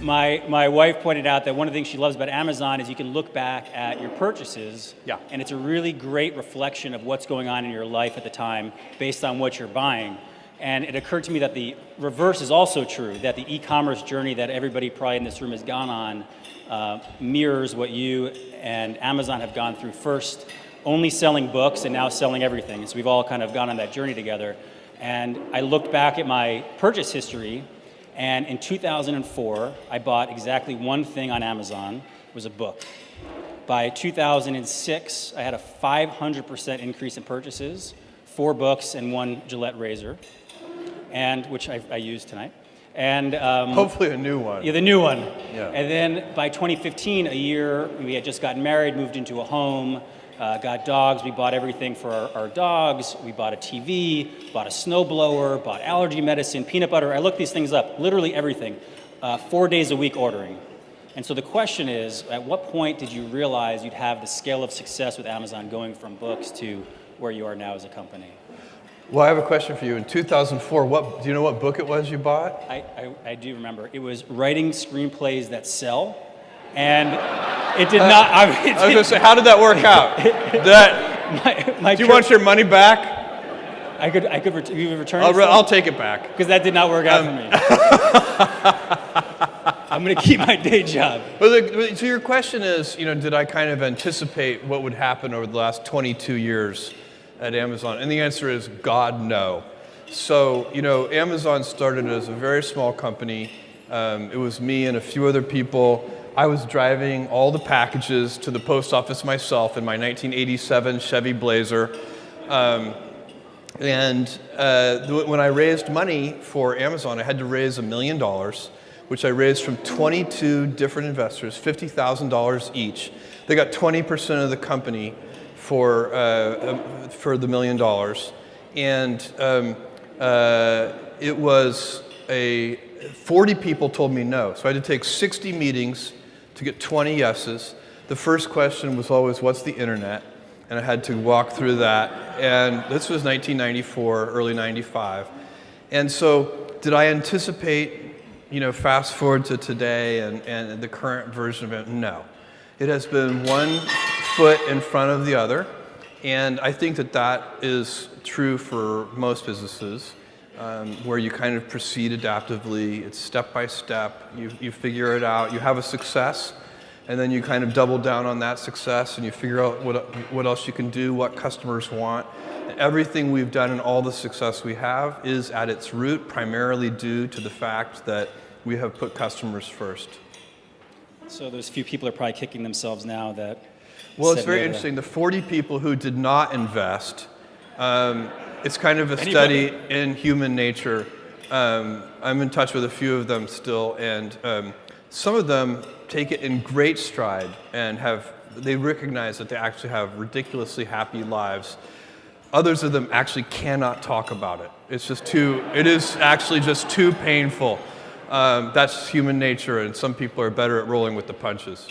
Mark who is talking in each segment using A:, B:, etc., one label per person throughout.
A: My wife pointed out that one of the things she loves about Amazon is you can look back at your purchases, and it's a really great reflection of what's going on in your life at the time based on what you're buying. And it occurred to me that the reverse is also true, that the e-commerce journey that everybody probably in this room has gone on mirrors what you and Amazon have gone through, first only selling books and now selling everything. So we've all kind of gone on that journey together. And I looked back at my purchase history, and in 2004, I bought exactly one thing on Amazon. It was a book. By 2006, I had a 500% increase in purchases, 4 books and 1 Gillette razor, and which I used tonight. And
B: hopefully a new one.
A: Yeah, the new one.
B: Yeah.
A: And then by 2015, a year, we had just gotten married, moved into a home, got dogs. We bought everything for our dogs. We bought a TV, bought a snowblower, bought allergy medicine, peanut butter. I looked these things up, literally everything. 4 days a week ordering. And so the question is, at what point did you realize you'd have the scale of success with Amazon going from books to where you are now as a company?
B: Well, I have a question for you. In 2004, do you know what book it was you bought?
A: I do remember. It was Writing Screenplays That Sell. And it did not. I was going to
B: say, how did that work out? Do you want your money back?
A: I could return it.
B: I'll take it back.
A: Because that did not work out for me. I'm going to keep my day job.
B: So your question is, did I kind of anticipate what would happen over the last 22 years at Amazon? And the answer is, God, no. So, Amazon started as a very small company. It was me and a few other people. I was driving all the packages to the post office myself in my 1987 Chevy Blazer. When I raised money for Amazon, I had to raise $1 million, which I raised from 22 different investors, $50,000 each. They got 20% of the company for the $1 million. And it was 40 people told me no. So I had to take 60 meetings to get 20 yeses. The first question was always, what's the internet? And I had to walk through that. And this was 1994, early 95. And so did I anticipate, fast forward to today and the current version of it? No. It has been one foot in front of the other. And I think that is true for most businesses, where you kind of proceed adaptively. It's step by step. You figure it out. You have a success, and then you kind of double down on that success, and you figure out what else you can do, what customers want. And everything we've done and all the success we have is at its root primarily due to the fact that we have put customers first.
A: So those few people are probably kicking themselves now that...
B: Well, it's very interesting. The 40 people who did not invest, it's kind of a study in human nature. I'm in touch with a few of them still, and some of them take it in great stride and they recognize that they actually have ridiculously happy lives. Others of them actually cannot talk about it. It is actually just too painful. That's human nature, and some people are better at rolling with the punches.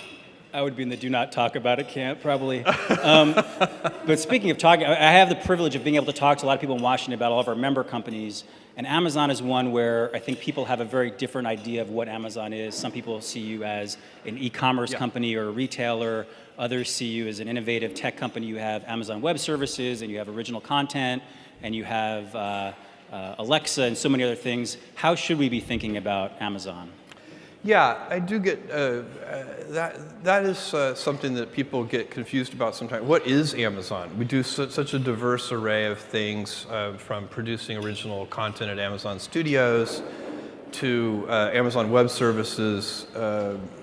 A: I would be in the do not talk about it camp, probably. But speaking of talking, I have the privilege of being able to talk to a lot of people in Washington about all of our member companies. And Amazon is one where I think people have a very different idea of what Amazon is. Some people see you as an e-commerce company or a retailer. Others see you as an innovative tech company. You have Amazon Web Services, and you have original content, and you have Alexa, and so many other things. How should we be thinking about Amazon?
B: Yeah, I do get that is something that people get confused about sometimes. What is Amazon? We do such a diverse array of things, from producing original content at Amazon Studios to Amazon Web Services,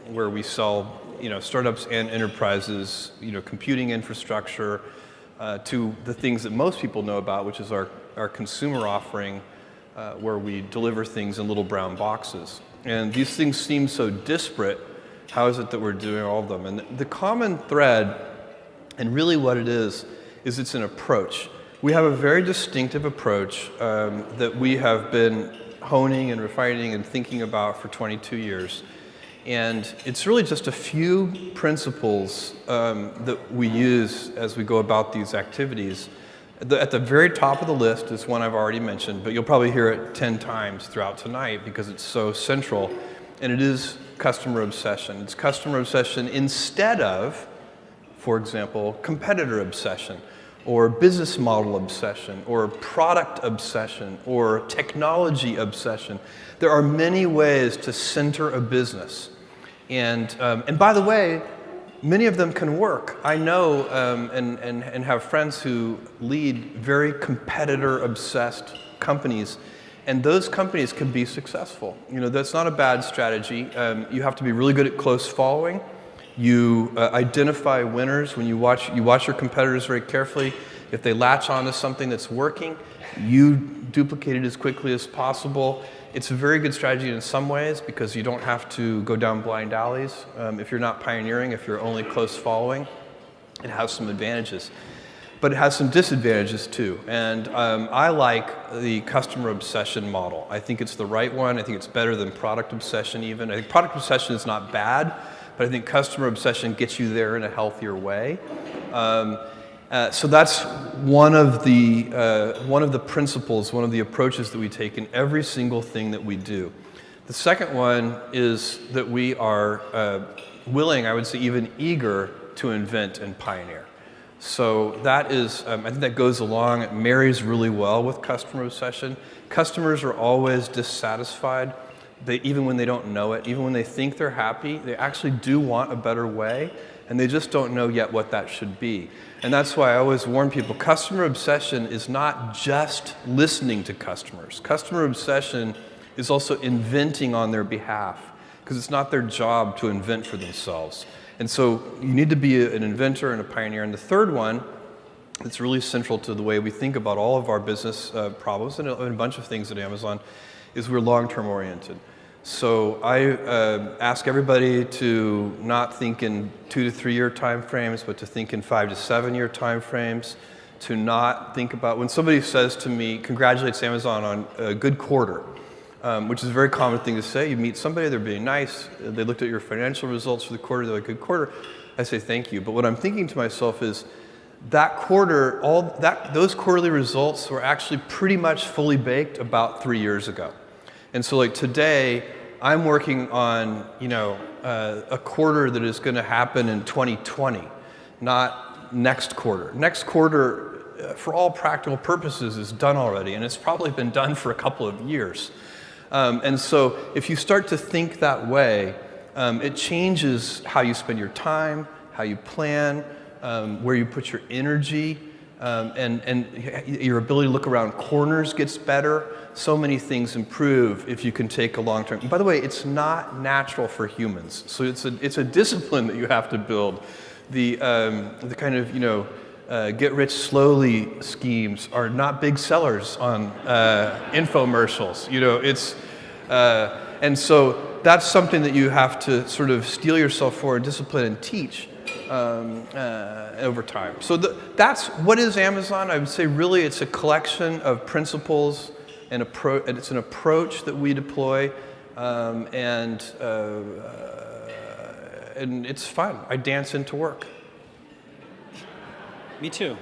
B: where we sell startups and enterprises, computing infrastructure, to the things that most people know about, which is our consumer offering, where we deliver things in little brown boxes. And these things seem so disparate. How is it that we're doing all of them? And the common thread, and really what it is it's an approach. We have a very distinctive approach that we have been honing and refining and thinking about for 22 years. And it's really just a few principles that we use as we go about these activities. At the very top of the list is one I've already mentioned, but you'll probably hear it 10 times throughout tonight because it's so central, and it is customer obsession. It's customer obsession instead of, for example, competitor obsession, or business model obsession, or product obsession, or technology obsession. There are many ways to center a business. And by the way, many of them can work. I know and have friends who lead very competitor-obsessed companies, and those companies can be successful. You know, that's not a bad strategy. You have to be really good at close following. You identify winners when you watch your competitors very carefully. If they latch onto something that's working, you duplicate it as quickly as possible. It's a very good strategy in some ways because you don't have to go down blind alleys. If you're not pioneering, if you're only close following, it has some advantages. But it has some disadvantages too. And I like the customer obsession model. I think it's the right one. I think it's better than product obsession even. I think product obsession is not bad, but I think customer obsession gets you there in a healthier way. So that's one of the principles, one of the approaches that we take in every single thing that we do. The second one is that we are willing, I would say even eager, to invent and pioneer. So that is, I think that goes along, it marries really well with customer obsession. Customers are always dissatisfied. Even when they don't know it, even when they think they're happy, they actually do want a better way, and they just don't know yet what that should be. And that's why I always warn people, customer obsession is not just listening to customers. Customer obsession is also inventing on their behalf, because it's not their job to invent for themselves. And so you need to be an inventor and a pioneer. And the third one, that's really central to the way we think about all of our business problems and a bunch of things at Amazon, is we're long-term oriented. So I ask everybody to not think in 2 to 3 year time frames, but to think in 5 to 7 year time frames, to not think about, when somebody says to me, congratulates Amazon on a good quarter, which is a very common thing to say. You meet somebody, they're being nice, they looked at your financial results for the quarter, they're like, good quarter. I say thank you. But what I'm thinking to myself is, that quarter, those quarterly results were actually pretty much fully baked about 3 years ago. And so like today, I'm working on, a quarter that is going to happen in 2020, not next quarter. Next quarter, for all practical purposes, is done already, and it's probably been done for a couple of years. And so if you start to think that way, it changes how you spend your time, how you plan, where you put your energy, and your ability to look around corners gets better. So many things improve if you can take a long-term. And by the way, it's not natural for humans. So it's a discipline that you have to build. The kind of get rich slowly schemes are not big sellers on infomercials. And so that's something that you have to sort of steel yourself for and discipline and teach over time. So that's what is Amazon. I would say really it's a collection of principles and it's an approach that we deploy, and it's fun. I dance into work.
A: Me too.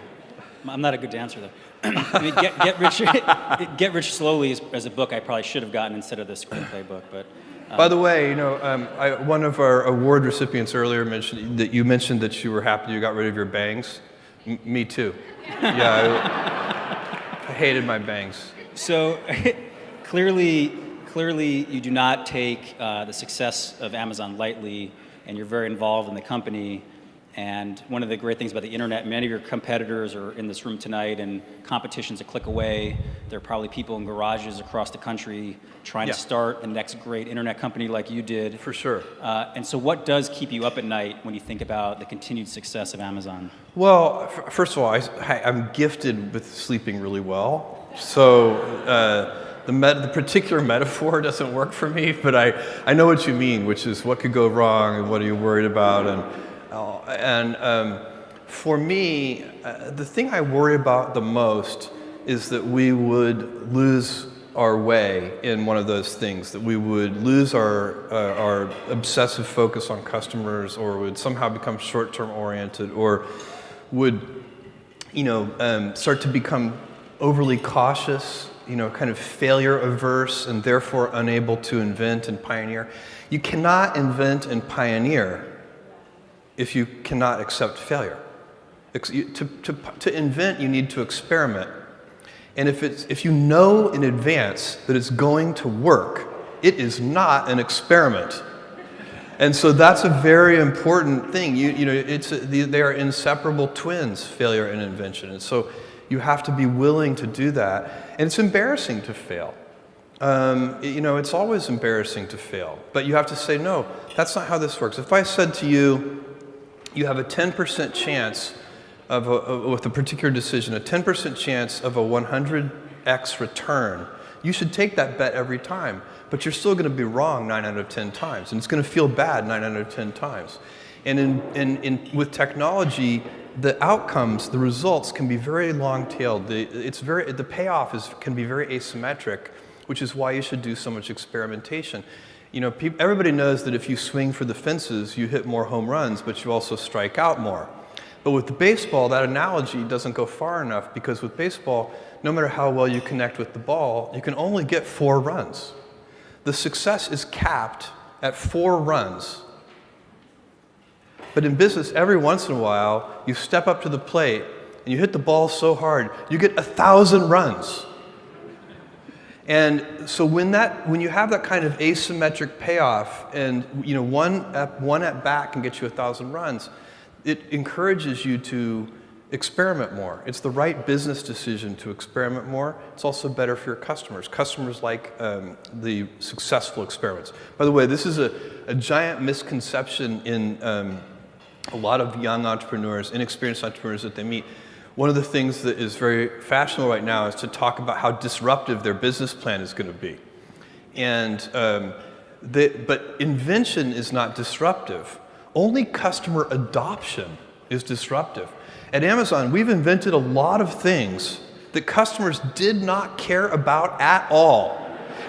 A: I'm not a good dancer though. I mean, Get Rich Slowly as a book I probably should have gotten instead of the screenplay book, but.
B: By the way, one of our award recipients earlier mentioned that you were happy you got rid of your bangs. Me too. Yeah, I hated my bangs.
A: So clearly you do not take the success of Amazon lightly, and you're very involved in the company. And one of the great things about the internet, many of your competitors are in this room tonight, and competition's a click away. There are probably people in garages across the country trying to start the next great internet company like you did.
B: For sure.
A: And so what does keep you up at night when you think about the continued success of Amazon?
B: Well, first of all, I'm gifted with sleeping really well. So the particular metaphor doesn't work for me, but I know what you mean, which is what could go wrong and what are you worried about. And for me, the thing I worry about the most is that we would lose our way in one of those things, that we would lose our obsessive focus on customers, or would somehow become short-term oriented, or would start to become overly cautious kind of failure averse and therefore unable to invent and pioneer. You cannot invent and pioneer if you cannot accept failure. To invent, you need to experiment. And if you know in advance that it's going to work, it is not an experiment. And so that's a very important thing. They are inseparable twins, failure and invention. And so you have to be willing to do that. And it's embarrassing to fail. It's always embarrassing to fail. But you have to say, no, that's not how this works. If I said to you, you have a 10% chance with a particular decision, a 10% chance of a 100x return, you should take that bet every time. But you're still going to be wrong 9 out of 10 times. And it's going to feel bad 9 out of 10 times. And with technology, the outcomes, the results can be very long-tailed. The payoff can be very asymmetric, which is why you should do so much experimentation. Everybody knows that if you swing for the fences, you hit more home runs, but you also strike out more. But with the baseball, that analogy doesn't go far enough, because with baseball, no matter how well you connect with the ball, you can only get 4 runs. The success is capped at 4 runs. But in business, every once in a while, you step up to the plate and you hit the ball so hard, you get 1,000 runs. And so when you have that kind of asymmetric payoff, and one at bat can get you 1,000 runs, it encourages you to experiment more. It's the right business decision to experiment more. It's also better for your customers. Customers like the successful experiments. By the way, this is a giant misconception in a lot of young entrepreneurs, inexperienced entrepreneurs that they meet. One of the things that is very fashionable right now is to talk about how disruptive their business plan is going to be. But invention is not disruptive. Only customer adoption is disruptive. At Amazon, we've invented a lot of things that customers did not care about at all.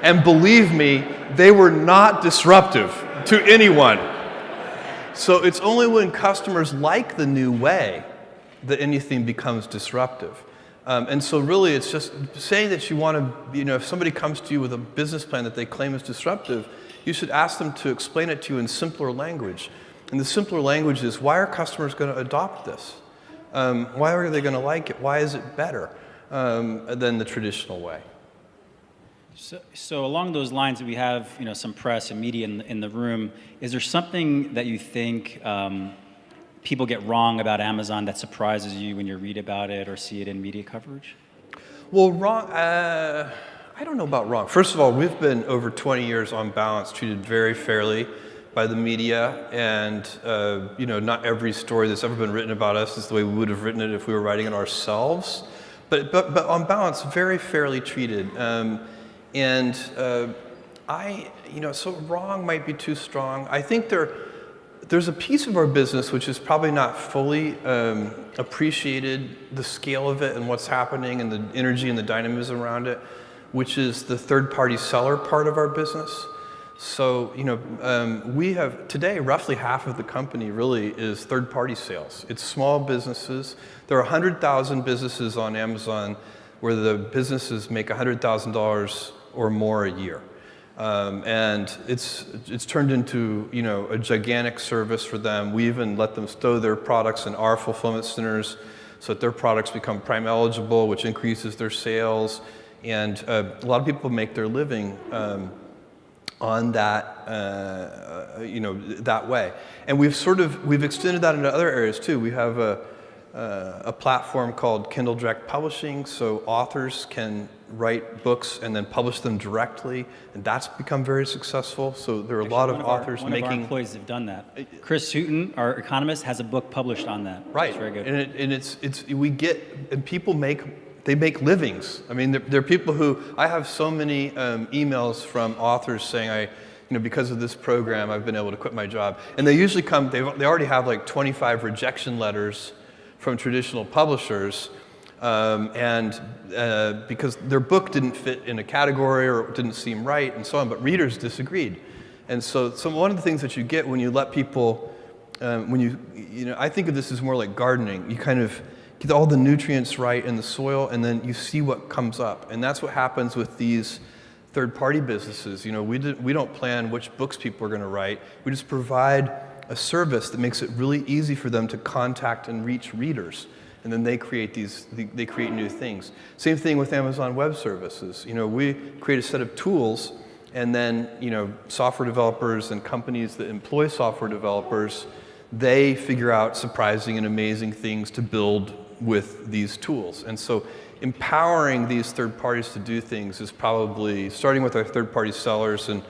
B: And believe me, they were not disruptive to anyone. So it's only when customers like the new way that anything becomes disruptive. And so really, it's just saying that you want to, if somebody comes to you with a business plan that they claim is disruptive, you should ask them to explain it to you in simpler language. And the simpler language is, why are customers going to adopt this? Why are they going to like it? Why is it better than the traditional way?
A: So along those lines, we have some press and media in the room. Is there something that you think people get wrong about Amazon that surprises you when you read about it or see it in media coverage?
B: Well, wrong. I don't know about wrong. First of all, we've been over 20 years on balance treated very fairly by the media, and not every story that's ever been written about us is the way we would have written it if we were writing it ourselves. But on balance, very fairly treated. So wrong might be too strong. I think there's a piece of our business which is probably not fully appreciated, the scale of it and what's happening and the energy and the dynamism around it, which is the third-party seller part of our business. So, we have, today, roughly half of the company really is third-party sales. It's small businesses. There are 100,000 businesses on Amazon where the businesses make $100,000 or more a year. And it's turned into, a gigantic service for them. We even let them stow their products in our fulfillment centers so that their products become Prime eligible, which increases their sales. And a lot of people make their living on that, that way. And we've extended that into other areas too. We have a platform called Kindle Direct Publishing, so authors can write books and then publish them directly, and that's become very successcul. So there are a lot of authors making.
A: One of our employees have done that. Chris Hooten, our economist, has a book published on that.
B: Right,
A: it's very good.
B: And people make livings. I mean, there are people who, I have so many emails from authors saying, because of this program, I've been able to quit my job. And they usually come, they already have like 25 rejection letters from traditional publishers, because their book didn't fit in a category or it didn't seem right and so on, but readers disagreed. And so one of the things that you get when you let people, I think of this as more like gardening. You kind of get all the nutrients right in the soil, and then you see what comes up. And that's what happens with these third-party businesses. We don't plan which books people are going to write. We just provide a service that makes it really easy for them to contact and reach readers. And then they create new things. Same thing with Amazon Web Services. We create a set of tools, and then software developers and companies that employ software developers, they figure out surprising and amazing things to build with these tools. And so empowering these third parties to do things is probably, starting with our third-party sellers and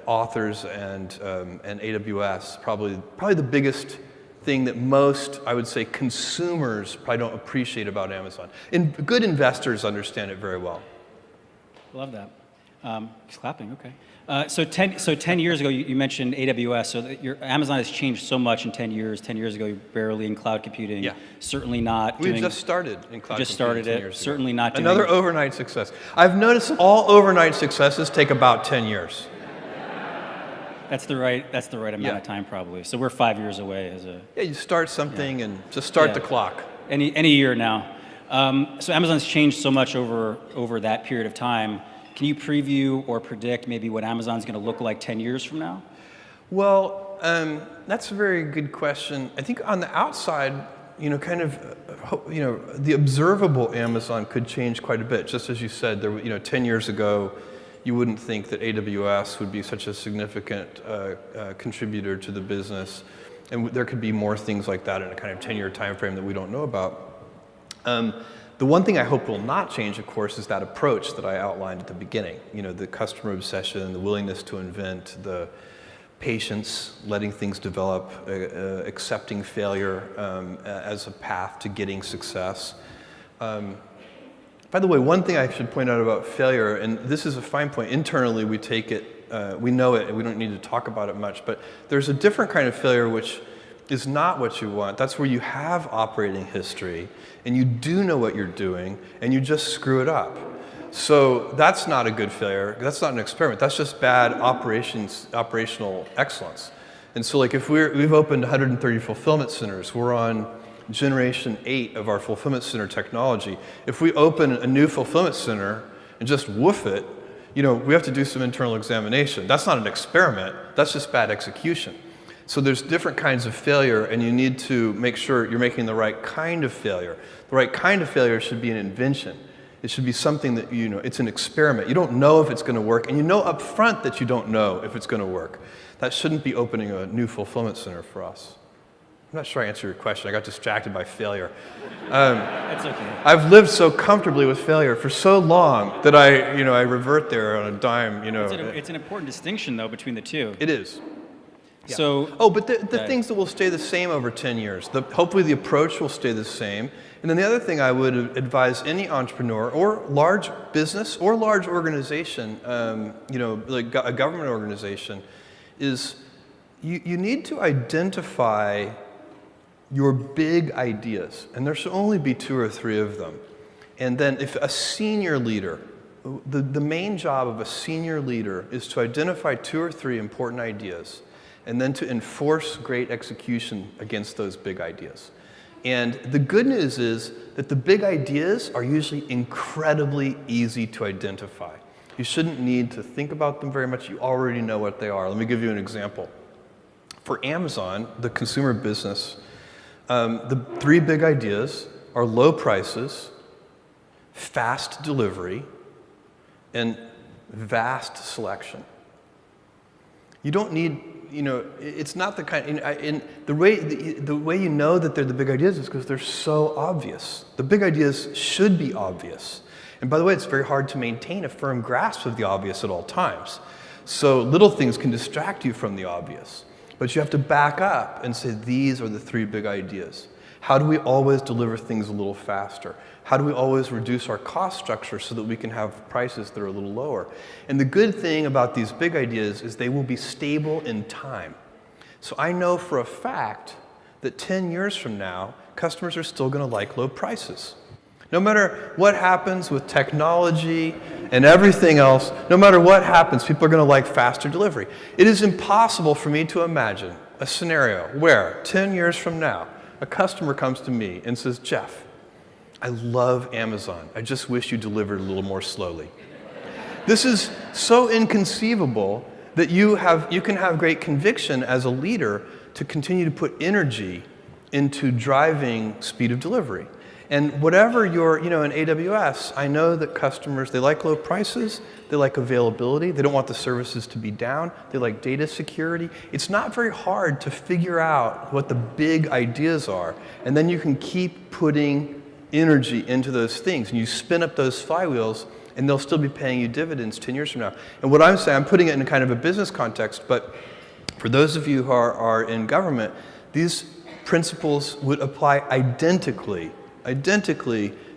B: authors and AWS, probably the biggest thing that most, I would say, consumers probably don't appreciate about Amazon. And good investors understand it very well.
A: Love that. He's clapping, okay. So 10 years ago, you mentioned AWS. So your Amazon has changed so much in 10 years. 10 years ago, you were barely in cloud computing.
B: Yeah.
A: Certainly not
B: We just started in cloud
A: just
B: computing
A: started
B: 10
A: it.
B: years ago.
A: Certainly not doing
B: Another overnight success. I've noticed all overnight successes take about 10 years.
A: That's the right amount of time, probably. So we're 5 years away as a.
B: Yeah, you start something and just start the clock.
A: Any year now. So Amazon's changed so much over that period of time. Can you preview or predict maybe what Amazon's going to look like 10 years from now?
B: Well, that's a very good question. I think on the outside, the observable Amazon could change quite a bit. Just as you said, 10 years ago, you wouldn't think that AWS would be such a significant contributor to the business. And there could be more things like that in a kind of 10-year time frame that we don't know about. The one thing I hope will not change, of course, is that approach that I outlined at the beginning. The customer obsession, the willingness to invent, the patience, letting things develop, accepting failure as a path to getting success. By the way, one thing I should point out about failure, and this is a fine point, internally we take it, we know it, and we don't need to talk about it much, but there's a different kind of failure which is not what you want. That's where you have operating history, and you do know what you're doing, and you just screw it up. So that's not a good failure. That's not an experiment. That's just bad operational excellence. And so like if we've opened 130 fulfillment centers, we're on generation 8 of our fulfillment center technology. If we open a new fulfillment center and just woof it, we have to do some internal examination. That's not an experiment. That's just bad execution. So there's different kinds of failure, and you need to make sure you're making the right kind of failure. The right kind of failure should be an invention. It should be something that, it's an experiment. You don't know if it's going to work, and you know up front that you don't know if it's going to work. That shouldn't be opening a new fulfillment center for us. I'm not sure I answered your question. I got distracted by failure.
A: That's okay.
B: I've lived so comfortably with failure for so long that I revert there on a dime.
A: It's an important distinction, though, between the two.
B: It is. Yeah.
A: So,
B: but the things that will stay the same over 10 years, hopefully the approach will stay the same. And then the other thing I would advise any entrepreneur or large business or large organization, like a government organization, is you need to identify your big ideas. And there should only be 2 or 3 of them. And then if a senior leader, the main job of a senior leader is to identify 2 or 3 important ideas and then to enforce great execution against those big ideas. And the good news is that the big ideas are usually incredibly easy to identify. You shouldn't need to think about them very much. You already know what they are. Let me give you an example. For Amazon, the consumer business, the 3 big ideas are low prices, fast delivery, and vast selection. You don't need, it's not the kind, the way you know that they're the big ideas is because they're so obvious. The big ideas should be obvious. And by the way, it's very hard to maintain a firm grasp of the obvious at all times. So little things can distract you from the obvious. But you have to back up and say, these are the 3 big ideas. How do we always deliver things a little faster? How do we always reduce our cost structure so that we can have prices that are a little lower? And the good thing about these big ideas is they will be stable in time. So I know for a fact that 10 years from now, customers are still going to like low prices. No matter what happens with technology and everything else, no matter what happens, people are going to like faster delivery. It is impossible for me to imagine a scenario where 10 years from now, a customer comes to me and says, Jeff, I love Amazon. I just wish you delivered a little more slowly. This is so inconceivable that you can have great conviction as a leader to continue to put energy into driving speed of delivery. And whatever you're, in AWS, I know that customers, they like low prices, they like availability, they don't want the services to be down, they like data security. It's not very hard to figure out what the big ideas are, and then you can keep putting energy into those things, and you spin up those flywheels, and they'll still be paying you dividends 10 years from now. And what I'm saying, I'm putting it in kind of a business context, but for those of you who are in government, these principles would apply identically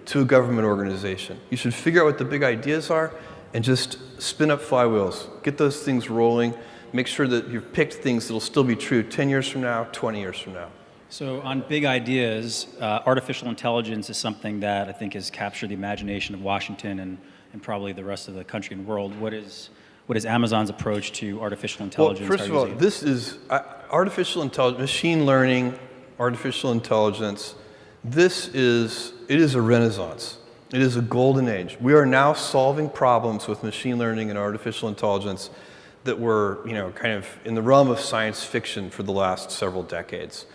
B: to a government organization. You should figure out what the big ideas are and just spin up flywheels. Get those things rolling. Make sure that you've picked things that will still be true 10 years from now, 20 years from now.
A: So on big ideas, artificial intelligence is something that I think has captured the imagination of Washington and probably the rest of the country and world. What is Amazon's approach to artificial intelligence?
B: Well, first of all, this is artificial intelligence, machine learning, artificial intelligence. It is a renaissance. It is a golden age. We are now solving problems with machine learning and artificial intelligence that were, kind of in the realm of science fiction for the last several decades.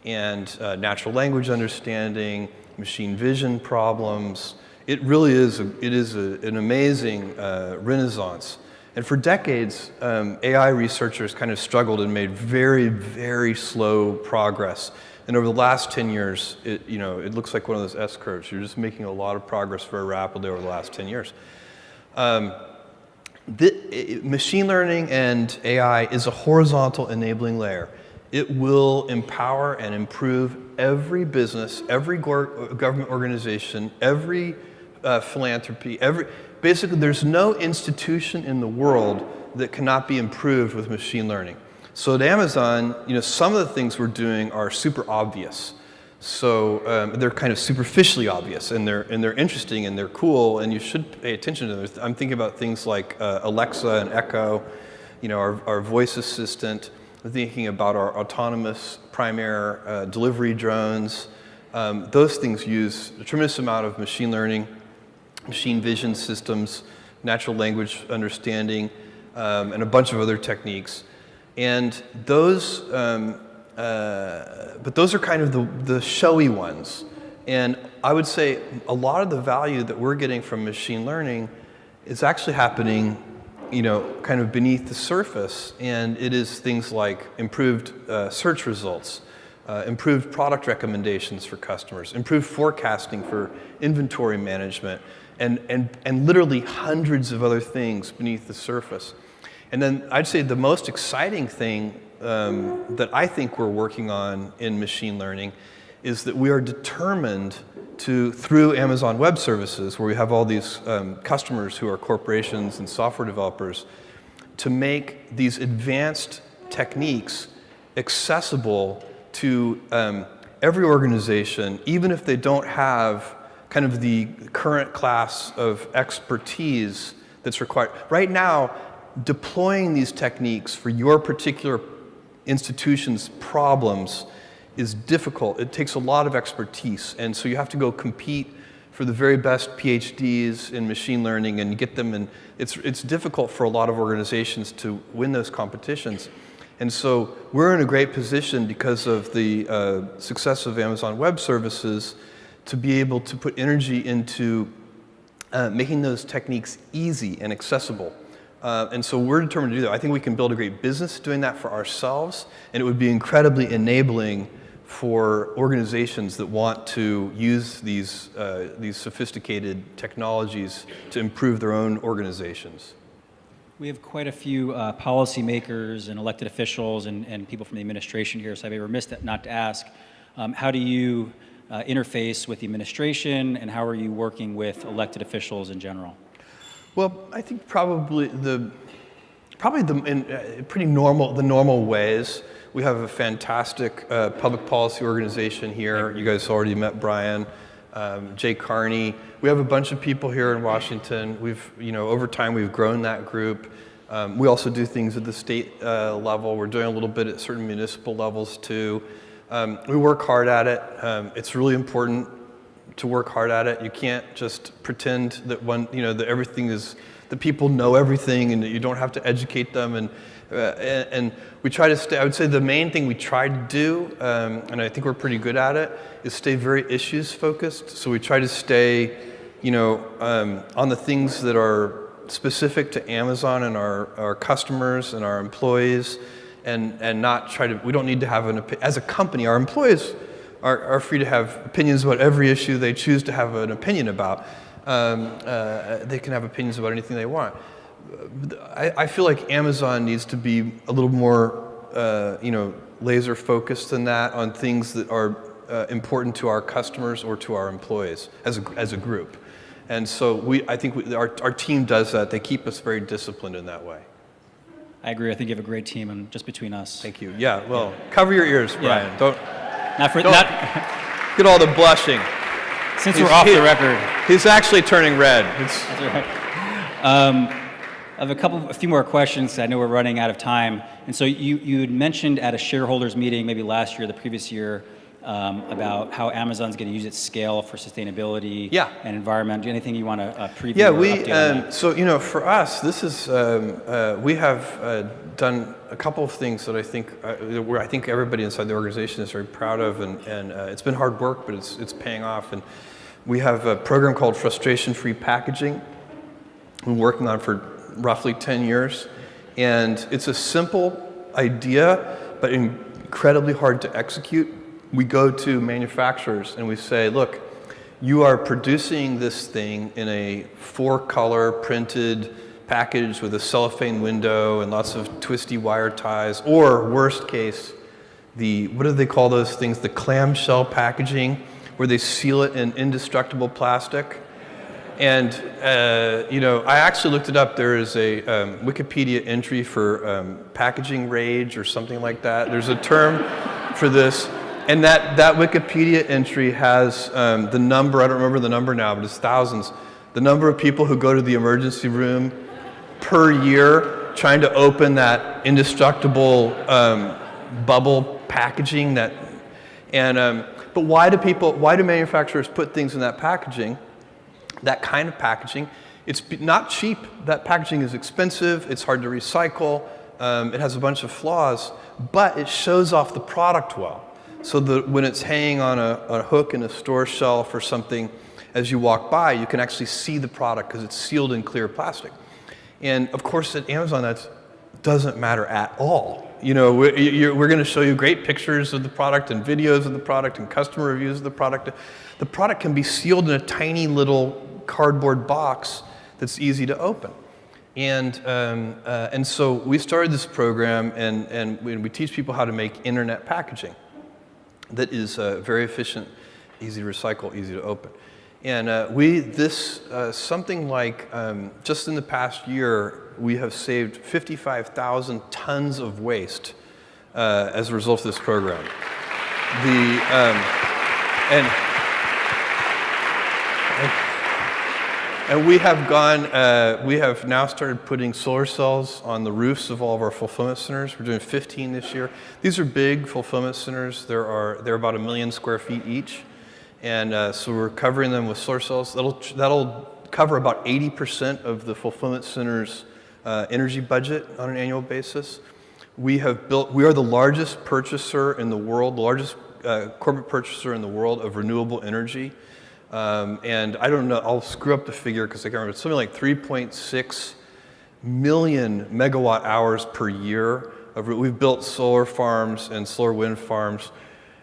B: And natural language understanding, machine vision problems. It really is an amazing renaissance. And for decades, AI researchers kind of struggled and made very, very slow progress. And over the last 10 years, it looks like one of those S curves. You're just making a lot of progress very rapidly over the last 10 years. Machine learning and AI is a horizontal enabling layer. It will empower and improve every business, every government organization, every philanthropy, basically there's no institution in the world that cannot be improved with machine learning. So at Amazon, some of the things we're doing are super obvious. So they're kind of superficially obvious, and they're interesting and they're cool, and you should pay attention to them. I'm thinking about things like Alexa and Echo, our voice assistant. I'm thinking about our autonomous prime air delivery drones. Those things use a tremendous amount of machine learning, machine vision systems, natural language understanding, and a bunch of other techniques. And those, but those are kind of the showy ones. And I would say a lot of the value that we're getting from machine learning is actually happening, kind of beneath the surface. And it is things like improved search results, improved product recommendations for customers, improved forecasting for inventory management, and literally hundreds of other things beneath the surface. And then I'd say the most exciting thing that I think we're working on in machine learning is that we are determined to, through Amazon Web Services, where we have all these customers who are corporations and software developers, to make these advanced techniques accessible to every organization, even if they don't have kind of the current class of expertise that's required. Right now, deploying these techniques for your particular institution's problems is difficult. It takes a lot of expertise, and so you have to go compete for the very best PhDs in machine learning and get them, and it's difficult for a lot of organizations to win those competitions. And so we're in a great position because of the success of Amazon Web Services to be able to put energy into making those techniques easy and accessible. And so we're determined to do that. I think we can build a great business doing that for ourselves, and it would be incredibly enabling for organizations that want to use these sophisticated technologies to improve their own organizations.
A: We have quite a few policymakers and elected officials and people from the administration here, so I'd be remiss not to ask, how do you interface with the administration, and how are you working with elected officials in general?
B: Well, I think probably in pretty normal ways. We have a fantastic public policy organization here. You guys already met Brian, Jay Carney. We have a bunch of people here in Washington. Over time we've grown that group. We also do things at the state level. We're doing a little bit at certain municipal levels too. We work hard at it. It's really important to work hard at it. You can't just pretend that that everything is, that people know everything and that you don't have to educate them. And we try to stay, I would say the main thing we try to do, and I think we're pretty good at it, is stay very issues focused. So we try to stay, on the things that are specific to Amazon and our customers and our employees, and not try to, we don't need to have as a company, our employees are free to have opinions about every issue they choose to have an opinion about. They can have opinions about anything they want. I feel like Amazon needs to be a little more, laser focused than that on things that are important to our customers or to our employees as a group. And so I think our team does that. They keep us very disciplined in that way.
A: I agree. I think you have a great team, and just between us.
B: Thank you. Yeah. Well, cover your ears, Brian.
A: Yeah.
B: Don't
A: Not
B: get all the blushing.
A: Since we're off the record.
B: He's actually turning red.
A: That's right. I have a few more questions. I know we're running out of time. And so you had mentioned at a shareholders meeting, maybe last year, the previous year, about how Amazon's going to use its scale for sustainability and environment. Anything you want to preview?
B: Yeah,
A: or update on that?
B: so for us, this is we have done a couple of things that I think everybody inside the organization is very proud of, and it's been hard work, but it's paying off. And we have a program called Frustration-Free Packaging. We've been working on it for roughly 10 years, and it's a simple idea, but incredibly hard to execute. We go to manufacturers and we say, look, you are producing this thing in a 4-color printed package with a cellophane window and lots of twisty wire ties, or worst case, what do they call those things? The clamshell packaging, where they seal it in indestructible plastic. And, I actually looked it up. There is a Wikipedia entry for packaging rage or something like that. There's a term for this. And that Wikipedia entry has the number, I don't remember the number now, but it's thousands. The number of people who go to the emergency room per year trying to open that indestructible bubble packaging. But why do manufacturers put things in that packaging, that kind of packaging? It's not cheap. That packaging is expensive. It's hard to recycle. It has a bunch of flaws, but it shows off the product well. So that when it's hanging on a hook in a store shelf or something, as you walk by, you can actually see the product because it's sealed in clear plastic. And of course, at Amazon, that doesn't matter at all. We're going to show you great pictures of the product and videos of the product and customer reviews of the product. The product can be sealed in a tiny little cardboard box that's easy to open. And so we started this program, and we teach people how to make Interenet packaging that is very efficient, easy to recycle, easy to open. And something like, just in the past year, we have saved 55,000 tons of waste as a result of this program. And we have now started putting solar cells on the roofs of all of our fulfillment centers. We're doing 15 this year. These are big fulfillment centers. They're about 1 million square feet each. And so we're covering them with solar cells. That'll cover about 80% of the fulfillment center's energy budget on an annual basis. We are the largest purchaser in the world, the largest corporate purchaser in the world of renewable energy. And I don't know, I'll screw up the figure because I can't remember. It's something like 3.6 million megawatt hours per year. We've built solar farms and solar wind farms.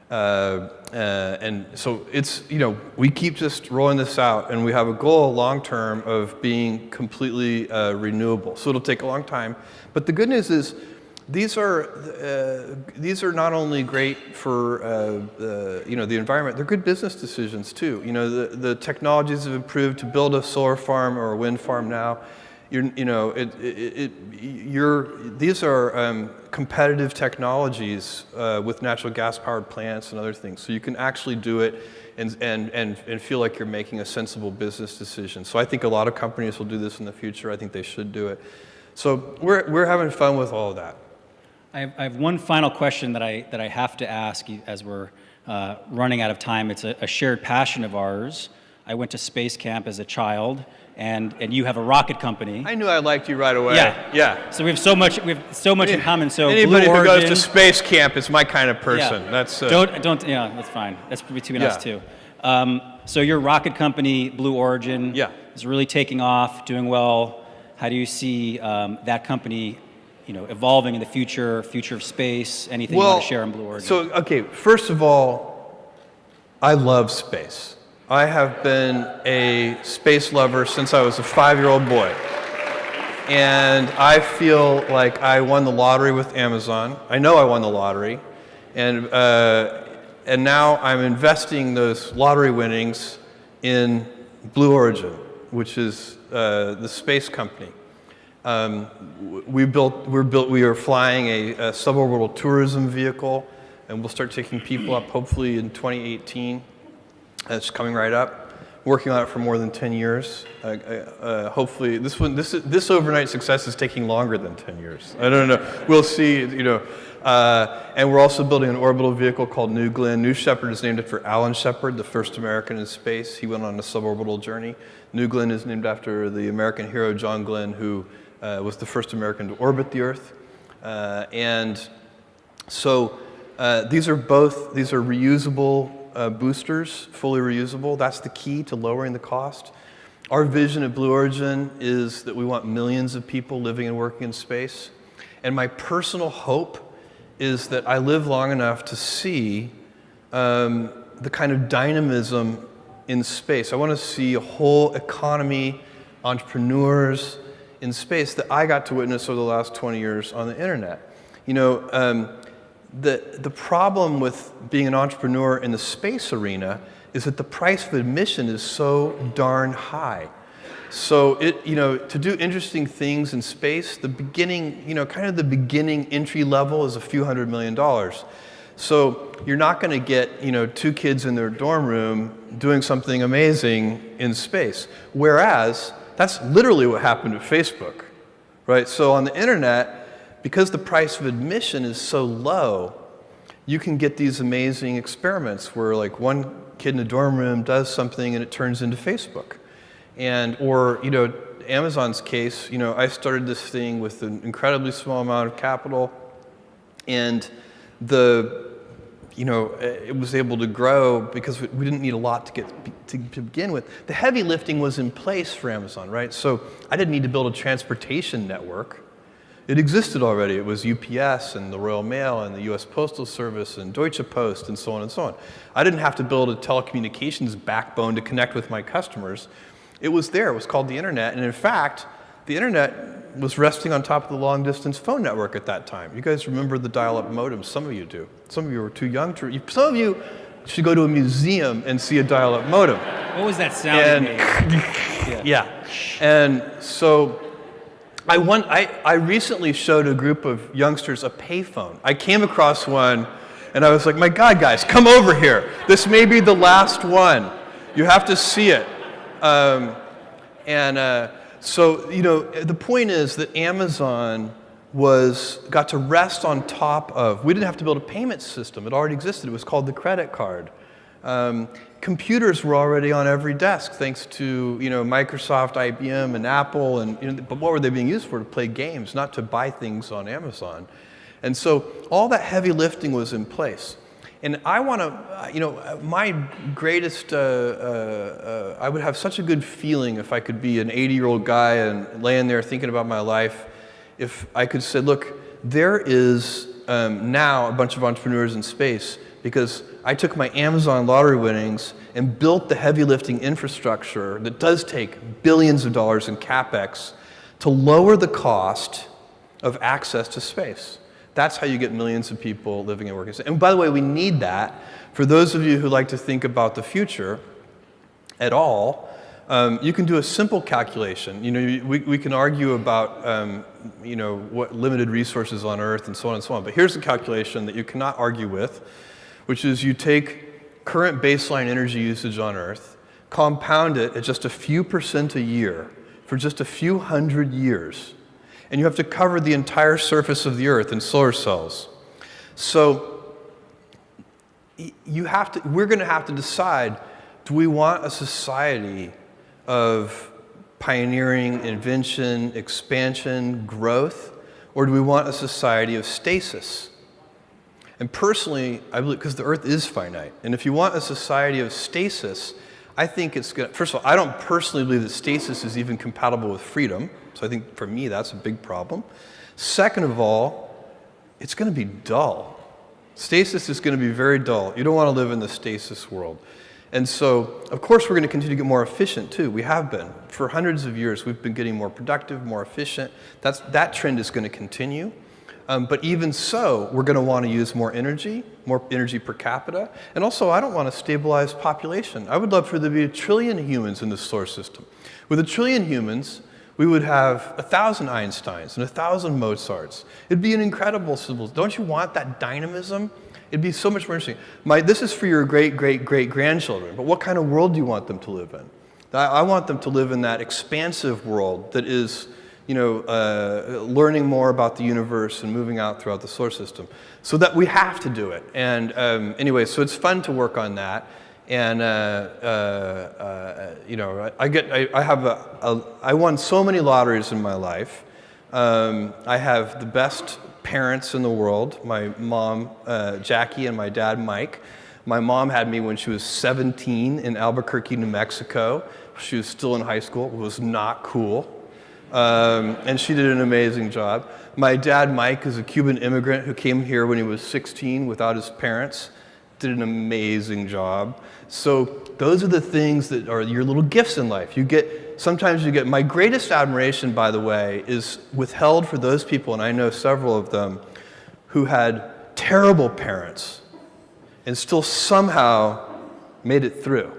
B: And so it's, we keep just rolling this out, and we have a goal long term of being completely renewable. So it'll take a long time. But the good news is, these are not only great for the environment. They're good business decisions too. The technologies have improved to build a solar farm or a wind farm now. These are competitive technologies with natural gas powered plants and other things. So you can actually do it and feel like you're making a sensible business decision. So I think a lot of companies will do this in the future. I think they should do it. So we're having fun with all of that.
A: I have one final question that I have to ask you as we're running out of time. It's a shared passion of ours. I went to space camp as a child, and you have a rocket company.
B: I knew I liked you right away.
A: Yeah. So we have so much in common. So
B: anybody
A: Blue
B: who
A: Origin,
B: goes to space camp is my kind of person.
A: Yeah.
B: That's
A: don't. Yeah, that's fine. That's between us too. So your rocket company, Blue Origin, is really taking off, doing well. How do you see that company, evolving in the future of space? Anything you want to share on Blue Origin?
B: So, okay, first of all, I love space. I have been a space lover since I was a 5-year-old boy. And I feel like I won the lottery with Amazon. I know I won the lottery. And now I'm investing those lottery winnings in Blue Origin, which is the space company. We are flying a suborbital tourism vehicle, and we'll start taking people up hopefully in 2018. It's coming right up. Working on it for more than 10 years. Hopefully, this overnight success is taking longer than 10 years. I don't know. We'll see. And we're also building an orbital vehicle called New Glenn. New Shepard is named after Alan Shepard, the first American in space. He went on a suborbital journey. New Glenn is named after the American hero John Glenn, who was the first American to orbit the Earth. And so these are reusable boosters, fully reusable. That's the key to lowering the cost. Our vision at Blue Origin is that we want millions of people living and working in space. And my personal hope is that I live long enough to see the kind of dynamism in space. I want to see a whole economy, entrepreneurs in space that I got to witness over the last 20 years on the internet. The problem with being an entrepreneur in the space arena is that the price of admission is so darn high. So to do interesting things in space, the beginning entry level is a few $100 million. So you're not going to get, 2 kids in their dorm room doing something amazing in space. Whereas that's literally what happened with Facebook, right? So on the internet, because the price of admission is so low, you can get these amazing experiments where like one kid in a dorm room does something and it turns into Facebook. Or Amazon's case, I started this thing with an incredibly small amount of capital, and it was able to grow because we didn't need a lot to begin with. The heavy lifting was in place for Amazon, right? So I didn't need to build a transportation network. It existed already. It was UPS and the Royal Mail and the US Postal Service and Deutsche Post and so on and so on. I didn't have to build a telecommunications backbone to connect with my customers. It was there. It was called the Internet. And in fact, the Internet was resting on top of the long-distance phone network at that time. You guys remember the dial-up modems? Some of you do. Some of you are too young to. Some of you should go to a museum and see a dial-up modem.
A: What was that sound?
B: Yeah. And so I recently showed a group of youngsters a payphone. I came across one, and I was like, my God, guys, come over here. This may be the last one. You have to see it. So the point is that Amazon got to rest on top of, we didn't have to build a payment system. It already existed. It was called the credit card. Computers were already on every desk thanks to Microsoft, IBM, and Apple. But what were they being used for? To play games, not to buy things on Amazon. And so all that heavy lifting was in place. And I want to, my greatest, I would have such a good feeling if I could be an 80-year-old guy and laying there thinking about my life, if I could say, look, there is now a bunch of entrepreneurs in space because I took my Amazon lottery winnings and built the heavy lifting infrastructure that does take billions of dollars in CapEx to lower the cost of access to space. That's how you get millions of people living and working. And by the way, we need that. For those of you who like to think about the future at all, you can do a simple calculation. We can argue about what limited resources on Earth and so on and so on. But here's a calculation that you cannot argue with, which is you take current baseline energy usage on Earth, compound it at just a few % a year for just a few hundred years, And you have to cover the entire surface of the Earth in solar cells. So we're going to have to decide, do we want a society of pioneering, invention, expansion, growth, or do we want a society of stasis? And personally, I believe, because the Earth is finite, and if you want a society of stasis, I think it's going to, first of all, I don't personally believe that stasis is even compatible with freedom, so I think for me that's a big problem. Second of all, it's going to be dull. Stasis is going to be very dull. You don't want to live in the stasis world. And so, of course, we're going to continue to get more efficient, too. We have been. For hundreds of years, we've been getting more productive, more efficient. That trend is going to continue. But even so, we're going to want to use more energy per capita. And also, I don't want a stabilized population. I would love for there to be 1 trillion humans in the solar system. With 1 trillion humans, we would have 1,000 Einsteins and 1,000 Mozarts. It'd be an incredible civilization. Don't you want that dynamism? It'd be so much more interesting. This is for your great-great-great-grandchildren, but what kind of world do you want them to live in? I want them to live in that expansive world that is, learning more about the universe and moving out throughout the solar system. So that we have to do it. And anyway, so it's fun to work on that. And I won so many lotteries in my life. I have the best parents in the world. My mom, Jackie, and my dad, Mike. My mom had me when she was 17 in Albuquerque, New Mexico. She was still in high school. It was not cool. And she did an amazing job. My dad, Mike, is a Cuban immigrant who came here when he was 16 without his parents. Did an amazing job. So those are the things that are your little gifts in life. Sometimes you get, my greatest admiration, by the way, is withheld for those people, and I know several of them, who had terrible parents and still somehow made it through.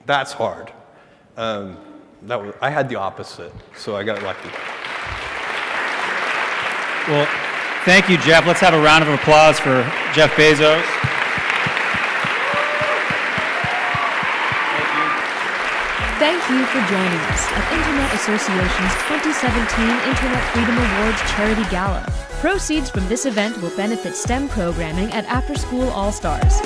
B: That's hard. I had the opposite, so I got lucky.
A: Well, thank you, Jeff. Let's have a round of applause for Jeff Bezos.
C: Thank you for joining us at Internet Association's 2017 Internet Freedom Awards Charity Gala. Proceeds from this event will benefit STEM programming at After School All-Stars.